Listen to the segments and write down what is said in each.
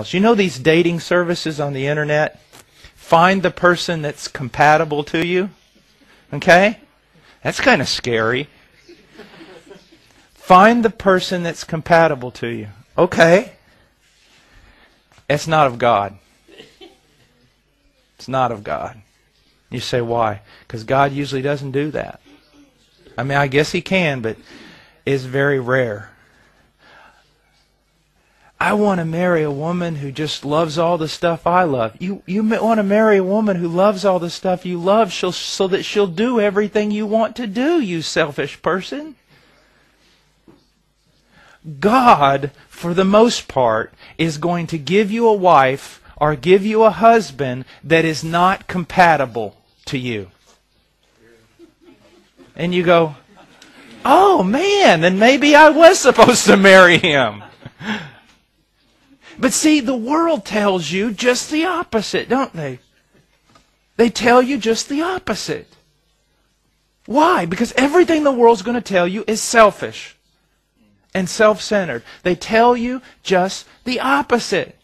You know these dating services on the internet? Find the person that's compatible to you. Okay? That's kind of scary. Find the person that's compatible to you. Okay. It's not of God. It's not of God. You say, why? Because God usually doesn't do that. I mean, I guess He can, but it's very rare. I want to marry a woman who just loves all the stuff I love. You want to marry a woman who loves all the stuff you love so that she'll do everything you want to do, you selfish person. God, for the most part, is going to give you a wife or give you a husband that is not compatible to you. And you go, oh man, then maybe I was supposed to marry him. But see, the world tells you just the opposite, don't they? They tell you just the opposite. Why? Because everything the world's going to tell you is selfish and self-centered. They tell you just the opposite.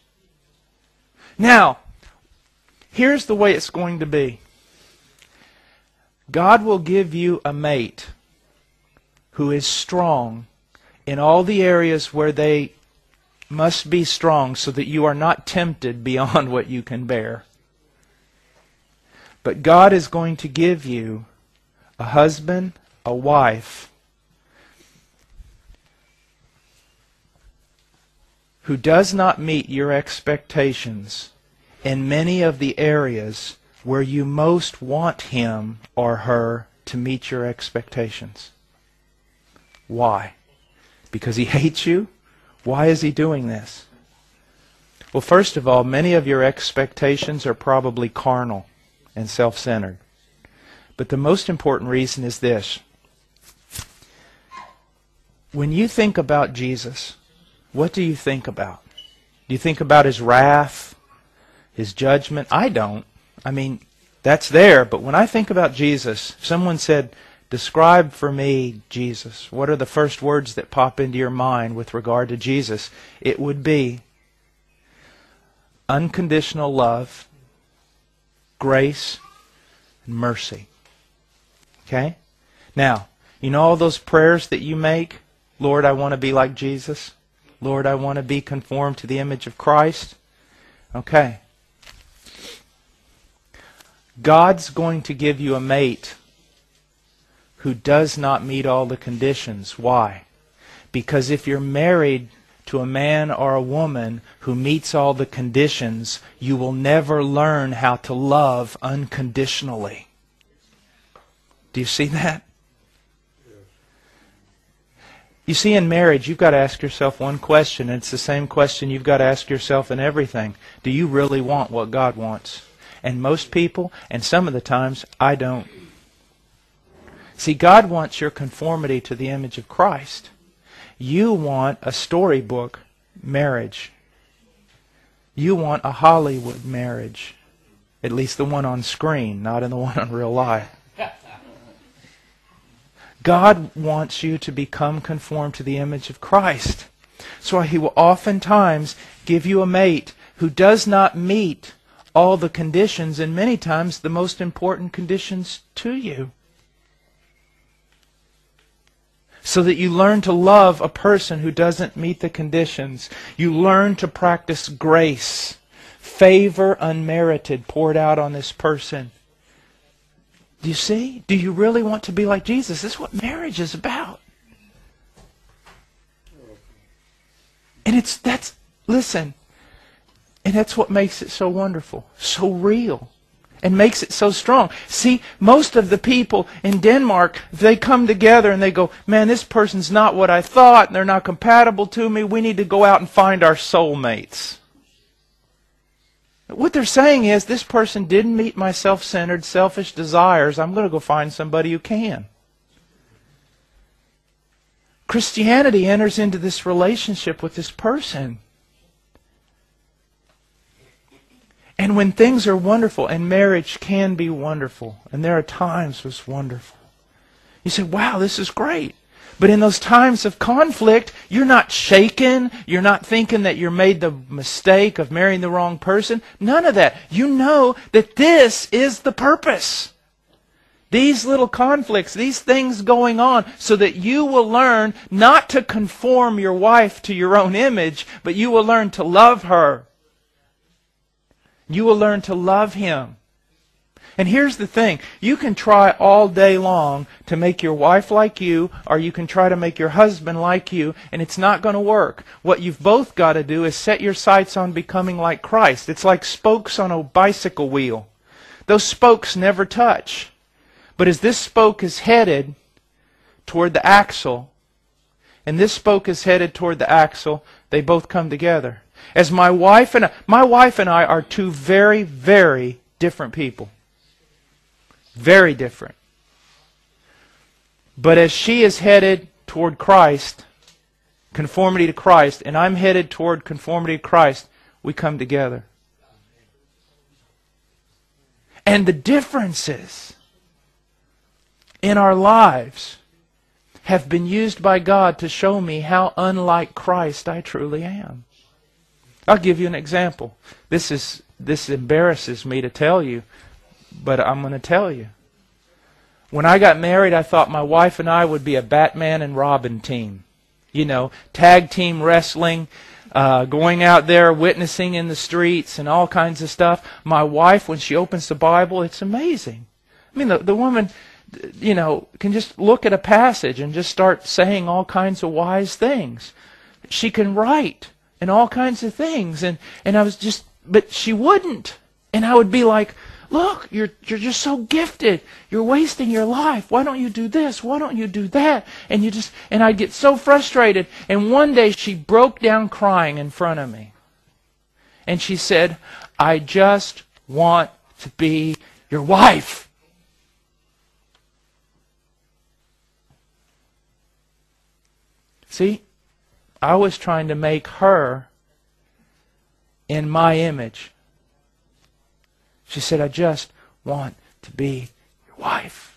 Now, here's the way it's going to be. God will give you a mate who is strong in all the areas where they must be strong so that you are not tempted beyond what you can bear. But God is going to give you a husband, a wife, who does not meet your expectations in many of the areas where you most want him or her to meet your expectations. Why? Because he hates you? Why is he doing this? Well, first of all, many of your expectations are probably carnal and self-centered. But the most important reason is this. When you think about Jesus, what do you think about? Do you think about His wrath, His judgment? I don't. I mean, that's there, but when I think about Jesus, if someone said, describe for me Jesus, what are the first words that pop into your mind with regard to Jesus? It would be unconditional love, grace, and mercy. Okay? Now, you know all those prayers that you make? Lord, I want to be like Jesus. Lord, I want to be conformed to the image of Christ. Okay. God's going to give you a mate who does not meet all the conditions. Why? Because if you're married to a man or a woman who meets all the conditions, you will never learn how to love unconditionally. Do you see that? You see, in marriage, you've got to ask yourself one question, and it's the same question you've got to ask yourself in everything. Do you really want what God wants? And most people, and some of the times, I don't. See, God wants your conformity to the image of Christ. You want a storybook marriage. You want a Hollywood marriage. At least the one on screen, not in the one on real life. God wants you to become conformed to the image of Christ. So He will oftentimes give you a mate who does not meet all the conditions, and many times the most important conditions to you. So that you learn to love a person who doesn't meet the conditions. You learn to practice grace, favor unmerited poured out on this person. Do you see? Do you really want to be like Jesus? This is what marriage is about. And listen, and that's what makes it so wonderful, so real, and makes it so strong. See, most of the people in Denmark, they come together and they go, man, this person's not what I thought, and they're not compatible to me. We need to go out and find our soulmates. What they're saying is, this person didn't meet my self-centered, selfish desires. I'm going to go find somebody who can. Christianity enters into this relationship with this person. And when things are wonderful, and marriage can be wonderful, and there are times when it's wonderful, you say, wow, this is great. But in those times of conflict, you're not shaken. You're not thinking that you made the mistake of marrying the wrong person. None of that. You know that this is the purpose. These little conflicts, these things going on, so that you will learn not to conform your wife to your own image, but you will learn to love her. You will learn to love him. And here's the thing. You can try all day long to make your wife like you, or you can try to make your husband like you, and it's not going to work. What you've both got to do is set your sights on becoming like Christ. It's like spokes on a bicycle wheel. Those spokes never touch. But as this spoke is headed toward the axle, and this spoke is headed toward the axle, they both come together. As my wife and I are two very, very different people. Very different. But as she is headed toward Christ, conformity to Christ, and I'm headed toward conformity to Christ, we come together. And the differences in our lives have been used by God to show me how unlike Christ I truly am. I'll give you an example. This embarrasses me to tell you, but I'm going to tell you. When I got married, I thought my wife and I would be a Batman and Robin team. You know, tag team wrestling, going out there witnessing in the streets and all kinds of stuff. My wife, when she opens the Bible, it's amazing. I mean, the woman, you know, can just look at a passage and just start saying all kinds of wise things. She can write and all kinds of things. And I was just, but she wouldn't. And I would be like, look, you're just so gifted. You're wasting your life. Why don't you do this? Why don't you do that? And I'd get so frustrated. And one day she broke down crying in front of me. And she said, I just want to be your wife. See, I was trying to make her in my image. She said, I just want to be your wife.